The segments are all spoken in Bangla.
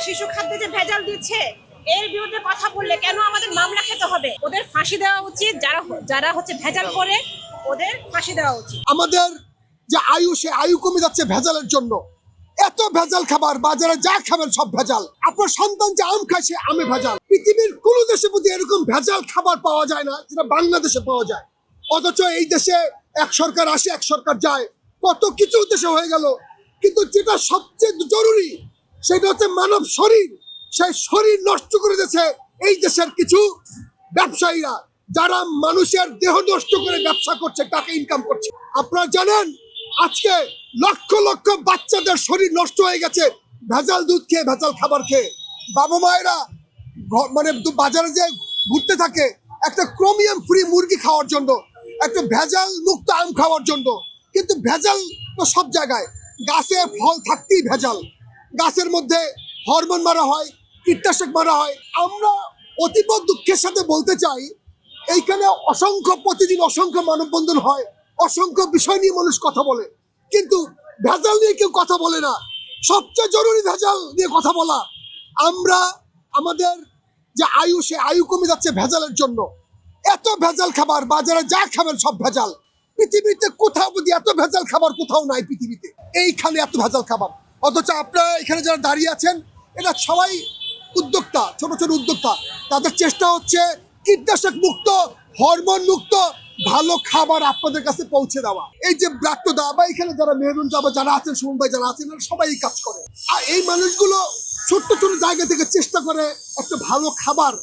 শিশু খাদ্যে যে ভেজাল দিচ্ছে এর বিরুদ্ধে কথা বললে কেন আমাদের মামলা খেতে হবে? ওদের ফাঁসি দেওয়া উচিত, যারা যারা হচ্ছে ভেজাল করে ওদের ফাঁসি দেওয়া উচিত। আমাদের যে আয়ু, সে আয়ু কমে যাচ্ছে ভেজালের জন্য। এত ভেজাল খাবার, বাজারে যা খাবেন সব ভেজাল। আপনার সন্তান যে আম খায় সে আমে ভেজাল। পৃথিবীর কোন দেশে প্রতি এরকম ভেজাল খাবার পাওয়া যায় না যেটা বাংলাদেশে পাওয়া যায়। অথচ এই দেশে এক সরকার আসে এক সরকার যায়, কত কিছু দেশে হয়ে গেল, কিন্তু যেটা সবচেয়ে জরুরি সেটা হচ্ছে মানব শরীর। সেই শরীর নষ্ট করে দিয়েছে এই দেশের কিছু ব্যবসায়ীরা, যারা মানুষের দেহ নষ্ট করে ব্যবসা করছে, টাকা ইনকাম করছে। আপনারা জানেন আজকে লক্ষ লক্ষ বাচ্চাদের শরীর নষ্ট হয়ে গেছে ভেজাল দুধ খেয়ে, ভেজাল খাবার খেয়ে। বাবা মায়েরা মানে বাজারে যে ঘুরতে থাকে একটা ক্রোমিয়াম ফ্রি মুরগি খাওয়ার জন্য, একটা ভেজাল মুক্ত আম খাওয়ার জন্য। কিন্তু ভেজাল তো সব জায়গায়, গাছে ফল থাকতেই ভেজাল, গাছের মধ্যে হরমোন মারা হয়, কীটনাশক মারা হয়। আমরা অতীব দুঃখের সাথে বলতে চাই, এইখানে প্রতিদিন অসংখ্য মানববন্ধন হয়, অসংখ্য বিষয় নিয়ে মানুষ কথা বলে, কিন্তু ভেজাল নিয়ে কেউ কথা বলে না। সবচেয়ে জরুরি ভেজাল নিয়ে কথা বলা। আমরা আমাদের যে আয়ু, সে আয়ু কমে যাচ্ছে ভেজালের জন্য। এত ভেজাল খাবার, বাজারে যা খাবেন সব ভেজাল। পৃথিবীতে কোথাও বুঝি এত ভেজাল খাবার কোথাও নাই পৃথিবীতে, এইখানে এত ভেজাল খাবার। অথচ আপনারা এখানে যারা দাঁড়িয়ে আছেন এরা সবাই উদ্যোক্তা, ছোট ছোট উদ্যোক্তা। তাদের চেষ্টা হচ্ছে কীটনাশক মুক্ত, হরমোন মুক্ত ভালো খাবার আপনাদের কাছে পৌঁছে দেওয়া। এই যে ব্রাত্যদা বা এখানে যারা মেহরুন যাবা যারা আছেন, সুমন ভাই যারা আছেন, সবাই এই কাজ করে। আর এই মানুষগুলো ছোট্ট ছোট জায়গা থেকে চেষ্টা করে একটা ভালো খাবার,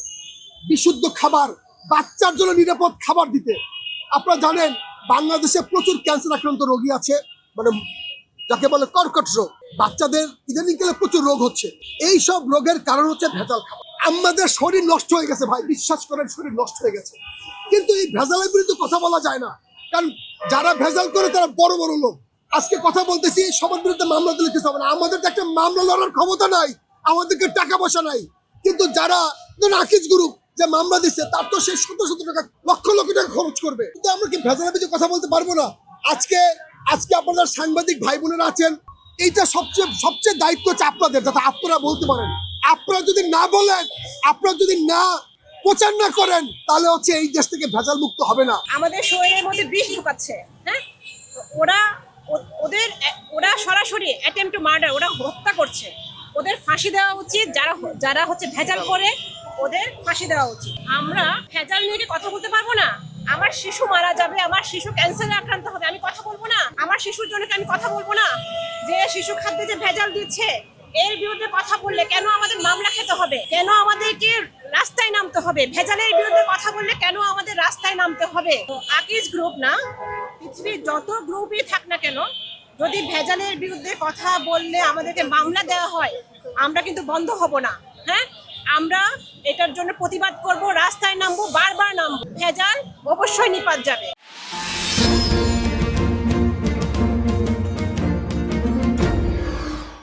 বিশুদ্ধ খাবার, বাচ্চার জন্য নিরাপদ খাবার দিতে। আপনারা জানেন বাংলাদেশে প্রচুর ক্যান্সার আক্রান্ত রোগী আছে, মানে যাকে বলে কর্কট রোগ। বাচ্চাদের ইদানিং কালে প্রচুর রোগ হচ্ছে। এই সব রোগের কারণ হচ্ছে ভেজাল খাবার। আমাদের শরীর নষ্ট হয়ে গেছে ভাই, বিশ্বাস করেন শরীর নষ্ট হয়ে গেছে। কিন্তু এই ভেজালের বিরুদ্ধে কথা বলা যায় না, কারণ যারা ভেজাল করে তারা বড় বড় লোক। আজকে কথা বলতেছি, সবার বিরুদ্ধে মামলা দিলে কিছু হবে না। আমাদের তো একটা মামলা লড়ার ক্ষমতা নাই, আমাদেরকে টাকা পয়সা নাই। কিন্তু যারা আকিজ গ্রুপ যে মামলা দিচ্ছে, তার তো সে শত শত টাকা, লক্ষ লক্ষ টাকা খরচ করবে। কিন্তু আমরা কি ভেজালের বিরুদ্ধে কথা বলতে পারবো না? আজকে আপনাদের সাংবাদিক ভাই বোনেরা আছেন, এইটা সবচেয়ে দায়িত্ব হচ্ছে আপনাদের, যাতে আপনারা বলতে পারেন। আপনারা যদি না বলেন, আপনারা যদি না প্রচার না করেন, তাহলে হচ্ছে এই দেশ থেকে ভেজাল মুক্ত হবে না। আমাদের শরীরের মধ্যে বিষ ঢুকাচ্ছে। হ্যাঁ, ওরা সরাসরি অ্যাটেম্পট টু মার্ডার, ওরা হত্যা করছে। ওদের ফাঁসি দেওয়া উচিত, যারা হচ্ছে ভেজাল করে ওদের ফাঁসি দেওয়া উচিত। আমরা ভেজাল নিয়ে কথা বলতে পারবো না? আমার শিশু মারা যাবে, আমার শিশু ক্যান্সারে আক্রান্ত হবে, আমি কথা বলবো না? আমার শিশুর জন্য আমি কথা বলবো না? যে শিশু খাদ্যে যে ভেজাল দিচ্ছে এর বিরুদ্ধে কথা বললে কেন আমাদের মামলা খেতে হবে? কেন আমাদেরকে রাস্তায় নামতে হবে? ভেজালের বিরুদ্ধে কথা বললে কেন আমাদের রাস্তায় নামতে হবে? আকিজ গ্রুপ না, পৃথিবীর যত গ্রুপই থাক না কেন, যদি ভেজালের বিরুদ্ধে কথা বললে আমাদেরকে মামলা দেওয়া হয়, আমরা কিন্তু বন্ধ হব না। হ্যাঁ, আমরা এটার জন্য প্রতিবাদ করব, রাস্তায় নামবো, বারবার নামবো। ভেজাল অবশ্যই নিপাত যাবে।